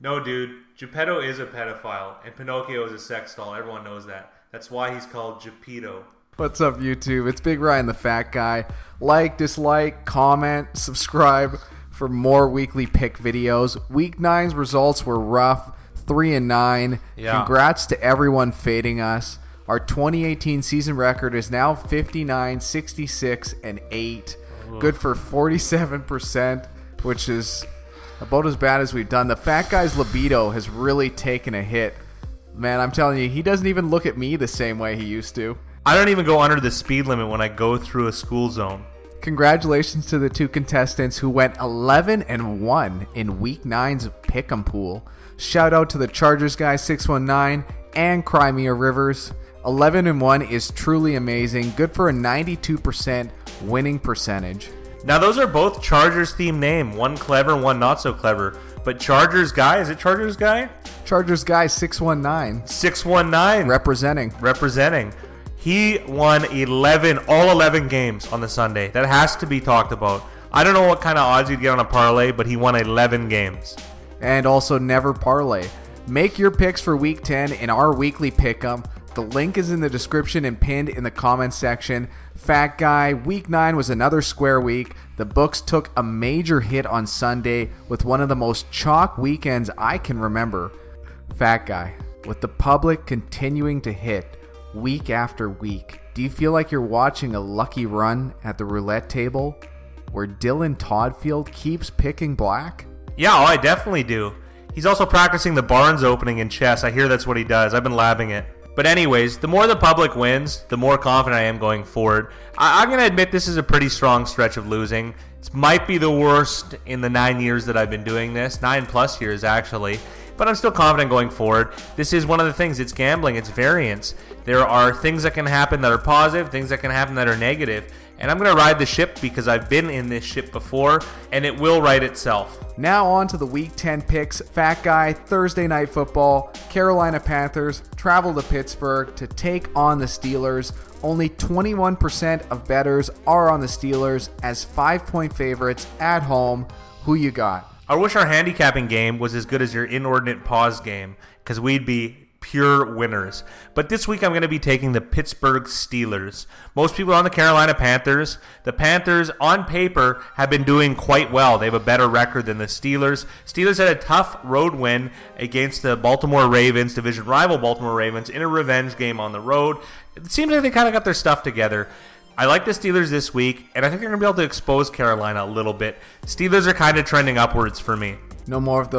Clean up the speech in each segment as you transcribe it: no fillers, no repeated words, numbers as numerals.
No, dude. Geppetto is a pedophile, and Pinocchio is a sex doll. Everyone knows that. That's why he's called Geppetto. What's up, YouTube? It's Big Ryan the Fat Guy. Like, dislike, comment, subscribe for more weekly pick videos. Week 9's results were rough. 3-9. Yeah. Congrats to everyone fading us. Our 2018 season record is now 59, 66, and 8. Good for 47%, which is about as bad as we've done. The Fat Guy's libido has really taken a hit. Man, I'm telling you, he doesn't even look at me the same way he used to. I don't even go under the speed limit when I go through a school zone. Congratulations to the two contestants who went 11-1 in Week 9's Pick'em Pool. Shout out to the Chargers guy 619 and Crimea Rivers. 11-1 is truly amazing. Good for a 92% winning percentage. Now those are both Chargers themed name. One clever, one not so clever. But Chargers guy, is it Chargers guy? Chargers guy 619. 619. Representing. He won all 11 games on the Sunday. That has to be talked about. I don't know what kind of odds you'd get on a parlay, but he won 11 games. And also never parlay. Make your picks for Week 10 in our weekly pick'em. The link is in the description and pinned in the comments section. Fat Guy, Week 9 was another square week. The books took a major hit on Sunday with one of the most chalk weekends I can remember. Fat Guy, with the public continuing to hit week after week, do you feel like you're watching a lucky run at the roulette table where Dylan Toddfield keeps picking black? Yeah, I definitely do. He's also practicing the Barnes opening in chess. I hear that's what he does. I've been labbing it. But anyways, the more the public wins, the more confident I am going forward. I'm going to admit this is a pretty strong stretch of losing. It might be the worst in the 9 years that I've been doing this. 9+ years, actually. But I'm still confident going forward. This is one of the things. It's gambling. It's variance. There are things that can happen that are positive, things that can happen that are negative. And I'm going to ride the ship because I've been in this ship before, and it will right itself. Now on to the Week 10 picks. Fat Guy, Thursday Night Football. Carolina Panthers travel to Pittsburgh to take on the Steelers. Only 21% of bettors are on the Steelers as 5-point favorites at home. Who you got? I wish our handicapping game was as good as your inordinate pause game, because we'd be pure winners. But this week I'm going to be taking the Pittsburgh Steelers. Most people are on the Carolina Panthers. The Panthers, on paper, have been doing quite well. They have a better record than the Steelers. Steelers had a tough road win against the Baltimore Ravens, division rival Baltimore Ravens, in a revenge game on the road. It seems like they kind of got their stuff together. I like the Steelers this week, and I think they're going to be able to expose Carolina a little bit. Steelers are kind of trending upwards for me. No more of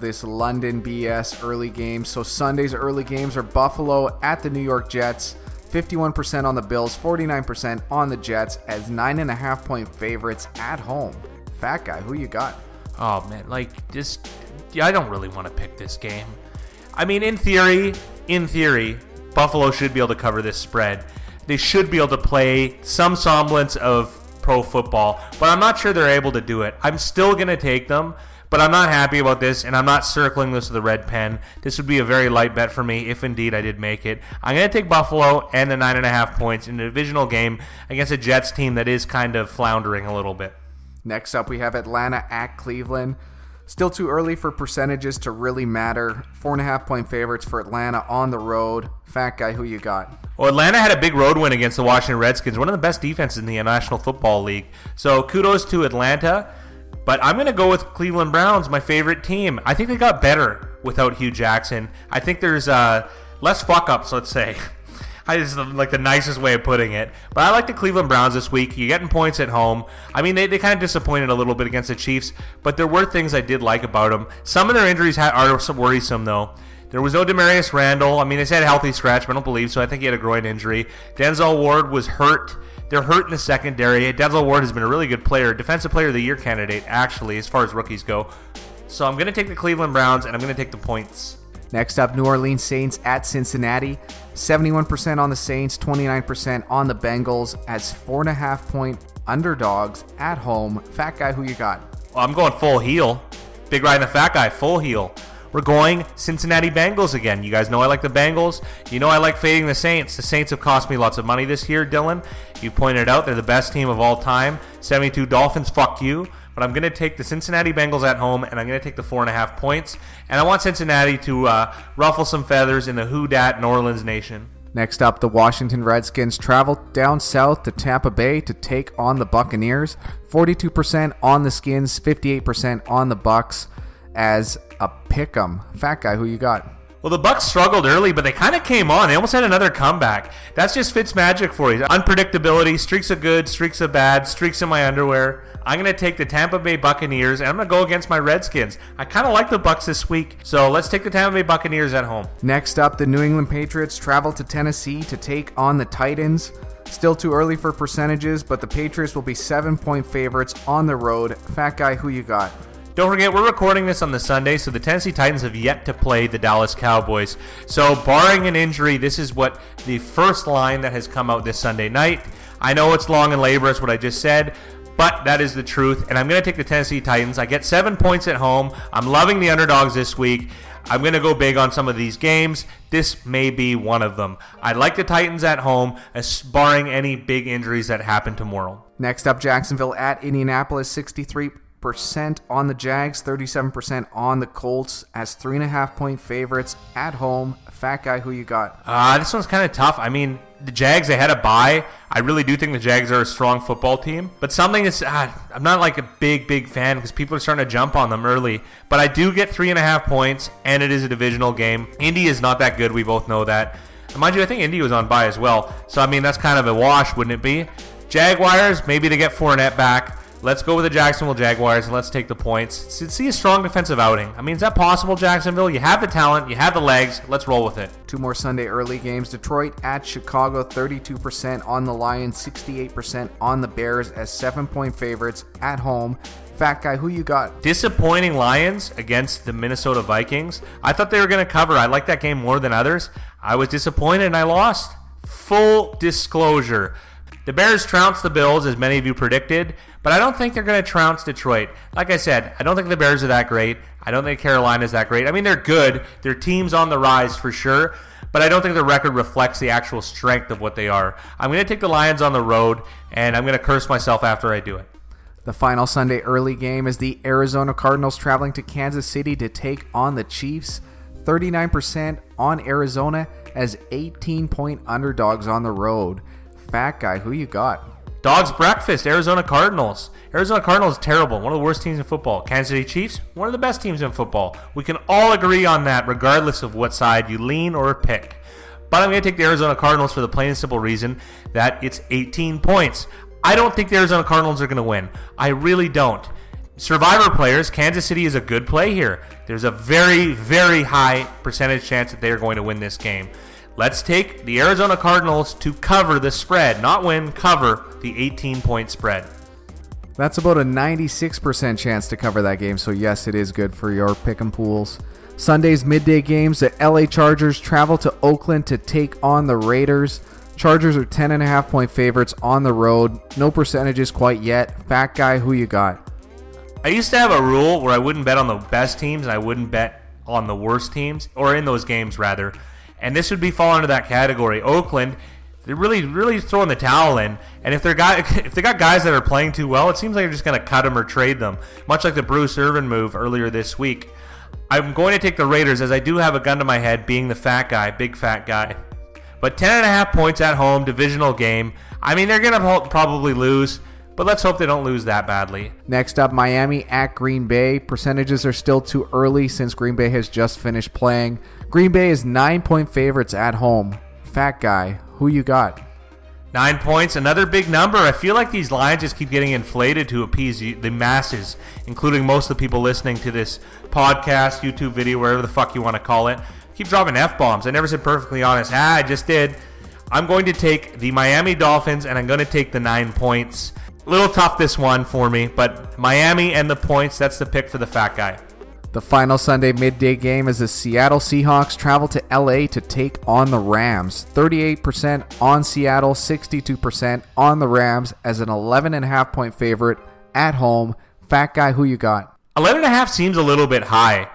this London BS early games. So Sunday's early games are Buffalo at the New York Jets. 51% on the Bills, 49% on the Jets as 9.5-point favorites at home. Fat Guy, who you got? Oh, man, I don't really want to pick this game. I mean, in theory, Buffalo should be able to cover this spread. They should be able to play some semblance of pro football, but I'm not sure they're able to do it. I'm still going to take them. But I'm not happy about this, and I'm not circling this with a red pen. This would be a very light bet for me, if indeed I did make it. I'm going to take Buffalo and the 9.5 points in a divisional game against a Jets team that is kind of floundering a little bit. Next up, we have Atlanta at Cleveland. Still too early for percentages to really matter. 4.5-point favorites for Atlanta on the road. Fat Guy, who you got? Well, Atlanta had a big road win against the Washington Redskins, one of the best defenses in the National Football League. So kudos to Atlanta. But I'm going to go with Cleveland Browns, my favorite team. I think they got better without Hugh Jackson. I think there's less fuck-ups, let's say. This is like the nicest way of putting it. But I like the Cleveland Browns this week. You're getting points at home. I mean, they kind of disappointed a little bit against the Chiefs, but there were things I did like about them. Some of their injuries are worrisome, though. There was no Demarius Randall. I mean, they said healthy scratch, but I don't believe so. I think he had a groin injury. Denzel Ward was hurt. They're hurt in the secondary. Denzel Ward has been a really good player, Defensive Player of the Year candidate, actually, as far as rookies go. So I'm going to take the Cleveland Browns, and I'm going to take the points. Next up, New Orleans Saints at Cincinnati. 71% on the Saints, 29% on the Bengals as 4.5-point underdogs at home. Fat Guy, who you got? Well, I'm going full heel. Big Ryan the Fat Guy, full heel. We're going Cincinnati Bengals again. You guys know I like the Bengals. You know I like fading the Saints. The Saints have cost me lots of money this year, Dylan. You pointed out they're the best team of all time. 72 Dolphins, fuck you. but I'm going to take the Cincinnati Bengals at home, and I'm going to take the 4.5 points. And I want Cincinnati to ruffle some feathers in the Who Dat New Orleans nation. Next up, the Washington Redskins travel down south to Tampa Bay to take on the Buccaneers. 42% on the Skins, 58% on the Bucks as a pick'em. Fat Guy, who you got? Well, the Bucks struggled early, but they kind of came on. They almost had another comeback. That's just Fitzmagic for you. Unpredictability, streaks of good, streaks of bad, streaks in my underwear. I'm going to take the Tampa Bay Buccaneers, and I'm going to go against my Redskins. I kind of like the Bucks this week, so let's take the Tampa Bay Buccaneers at home. Next up, the New England Patriots travel to Tennessee to take on the Titans. Still too early for percentages, but the Patriots will be 7-point favorites on the road. Fat Guy, who you got? Don't forget, we're recording this on the Sunday, so the Tennessee Titans have yet to play the Dallas Cowboys. So barring an injury, this is what the first line that has come out this Sunday night. I know it's long and laborious what I just said, but that is the truth, and I'm going to take the Tennessee Titans. I get 7 points at home. I'm loving the underdogs this week. I'm going to go big on some of these games. This may be one of them. I like the Titans at home, barring any big injuries that happen tomorrow. Next up, Jacksonville at Indianapolis, 63% on the Jags, 37% on the Colts as 3.5-point favorites at home. Fat Guy, who you got? This one's kind of tough. I mean, the Jags, they had a bye. I really do think the Jags are a strong football team. But something is, I'm not like a big fan because people are starting to jump on them early. But I do get 3.5 points, and it is a divisional game. Indy is not that good. We both know that. And mind you, I think Indy was on bye as well. So, I mean, that's kind of a wash, wouldn't it be? Jaguars, maybe they get Fournette back. Let's go with the Jacksonville Jaguars, and let's take the points. See a strong defensive outing. I mean, is that possible, Jacksonville? You have the talent. You have the legs. Let's roll with it. Two more Sunday early games. Detroit at Chicago, 32% on the Lions, 68% on the Bears as 7-point favorites at home. Fat Guy, who you got? Disappointing Lions against the Minnesota Vikings. I thought they were going to cover. I like that game more than others. I was disappointed, and I lost. Full disclosure. The Bears trounced the Bills, as many of you predicted, but I don't think they're going to trounce Detroit. Like I said, I don't think the Bears are that great. I don't think Carolina's that great. I mean, they're good. Their team's on the rise for sure, but I don't think the record reflects the actual strength of what they are. I'm going to take the Lions on the road, and I'm going to curse myself after I do it. The final Sunday early game is the Arizona Cardinals traveling to Kansas City to take on the Chiefs. 39% on Arizona as 18-point underdogs on the road. Fat Guy, who you got? Dog's breakfast, Arizona Cardinals. Arizona Cardinals is terrible. One of the worst teams in football. Kansas City Chiefs, one of the best teams in football. We can all agree on that regardless of what side you lean or pick. But I'm going to take the Arizona Cardinals for the plain and simple reason that it's 18 points. I don't think the Arizona Cardinals are going to win. I really don't. Survivor players, Kansas City is a good play here. There's a very, very high percentage chance that they are going to win this game. Let's take the Arizona Cardinals to cover the spread. Not win, cover the 18-point spread. That's about a 96% chance to cover that game, so yes, it is good for your pick'em pools. Sunday's midday games, the LA Chargers travel to Oakland to take on the Raiders. Chargers are 10.5-point favorites on the road. No percentages quite yet. Fat Guy, who you got? I used to have a rule where I wouldn't bet on the best teams and I wouldn't bet on the worst teams, or in those games rather. And this would be fall into that category. Oakland, they're really throwing the towel in. And if they got guys that are playing too well, it seems like they're just going to cut them or trade them. Much like the Bruce Irvin move earlier this week. I'm going to take the Raiders as I do have a gun to my head being the fat guy, big fat guy. But 10.5 points at home, divisional game. I mean, they're going to probably lose, but let's hope they don't lose that badly. Next up, Miami at Green Bay. Percentages are still too early since Green Bay has just finished playing. Green Bay is 9-point favorites at home. Fat Guy, who you got? 9 points, another big number. I feel like these lines just keep getting inflated to appease the masses, including most of the people listening to this podcast, YouTube video, wherever the fuck you want to call it. Keep dropping F-bombs. I never said perfectly honest. I just did. I'm going to take the Miami Dolphins, and I'm going to take the 9 points. A little tough this one for me, but Miami and the points, that's the pick for the fat guy. The final Sunday midday game is the Seattle Seahawks travel to LA to take on the Rams. 38% on Seattle, 62% on the Rams as an 11.5-point favorite at home. Fat Guy, who you got? 11.5 seems a little bit high.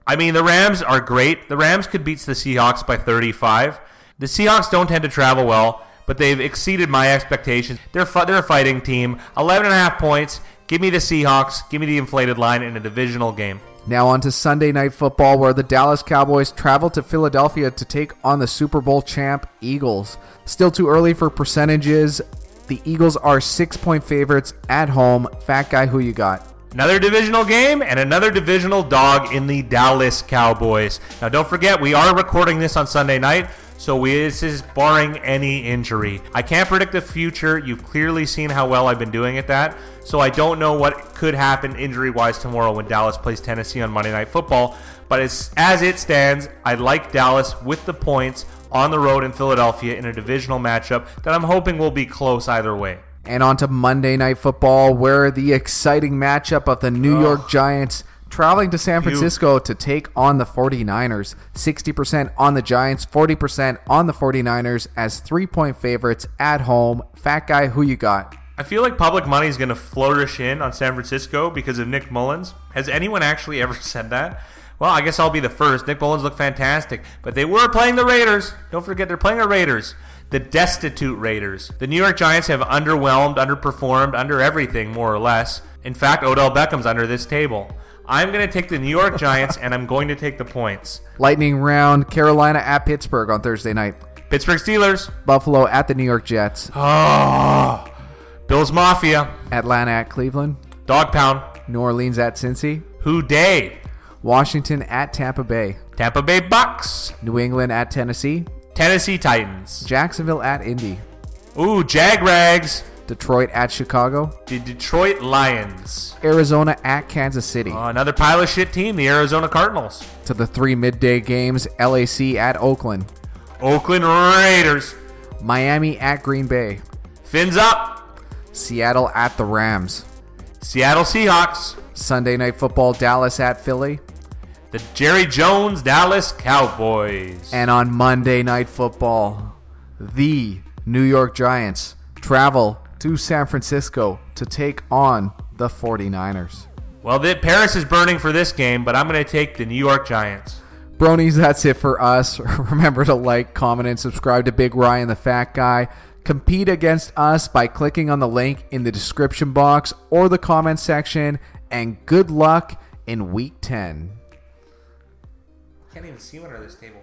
I mean, the Rams are great. The Rams could beat the Seahawks by 35. The Seahawks don't tend to travel well, but they've exceeded my expectations. They're a fighting team. 11.5 points. Give me the Seahawks. Give me the inflated line in a divisional game. Now on to Sunday Night Football, where the Dallas Cowboys travel to Philadelphia to take on the Super Bowl champ Eagles. Still too early for percentages. The Eagles are 6-point favorites at home. Fat Guy, who you got? Another divisional game and another divisional dog in the Dallas Cowboys. Now, don't forget, we are recording this on Sunday night, so this is barring any injury. I can't predict the future. You've clearly seen how well I've been doing at that, so I don't know what could happen injury-wise tomorrow when Dallas plays Tennessee on Monday Night Football. But as it stands, I like Dallas with the points on the road in Philadelphia in a divisional matchup that I'm hoping will be close either way. And on to Monday Night Football, where the exciting matchup of the New York Giants traveling to San Francisco to take on the 49ers. 60% on the Giants, 40% on the 49ers as 3-point favorites at home. Fat Guy, who you got? I feel like public money is going to flourish in on San Francisco because of Nick Mullins. Has anyone actually ever said that? Well, I guess I'll be the first. Nick Mullins looked fantastic, but they were playing the Raiders. Don't forget, they're playing the Raiders. The destitute Raiders. The New York Giants have underwhelmed, underperformed, under everything, more or less. In fact, Odell Beckham's under this table. I'm going to take the New York Giants, and I'm going to take the points. Lightning round, Carolina at Pittsburgh on Thursday night. Pittsburgh Steelers. Buffalo at the New York Jets. Oh, Bills Mafia. Atlanta at Cleveland. Dog Pound. New Orleans at Cincy. Who Day. Washington at Tampa Bay. Tampa Bay Bucks. New England at Tennessee. Tennessee Titans. Jacksonville at Indy. Ooh, Jagrags. Detroit at Chicago. The Detroit Lions. Arizona at Kansas City. Another pile of shit team, the Arizona Cardinals. To the 3 midday games, LAC at Oakland. Oakland Raiders. Miami at Green Bay. Fins up. Seattle at the Rams. Seattle Seahawks. Sunday Night Football, Dallas at Philly. The Jerry Jones Dallas Cowboys. And on Monday Night Football, the New York Giants travel to San Francisco to take on the 49ers. Well, Paris is burning for this game, but I'm going to take the New York Giants. Bronies, that's it for us. Remember to like, comment, and subscribe to Big Ryan the Fat Guy. Compete against us by clicking on the link in the description box or the comment section. And good luck in Week 10. Can't even see one under this table.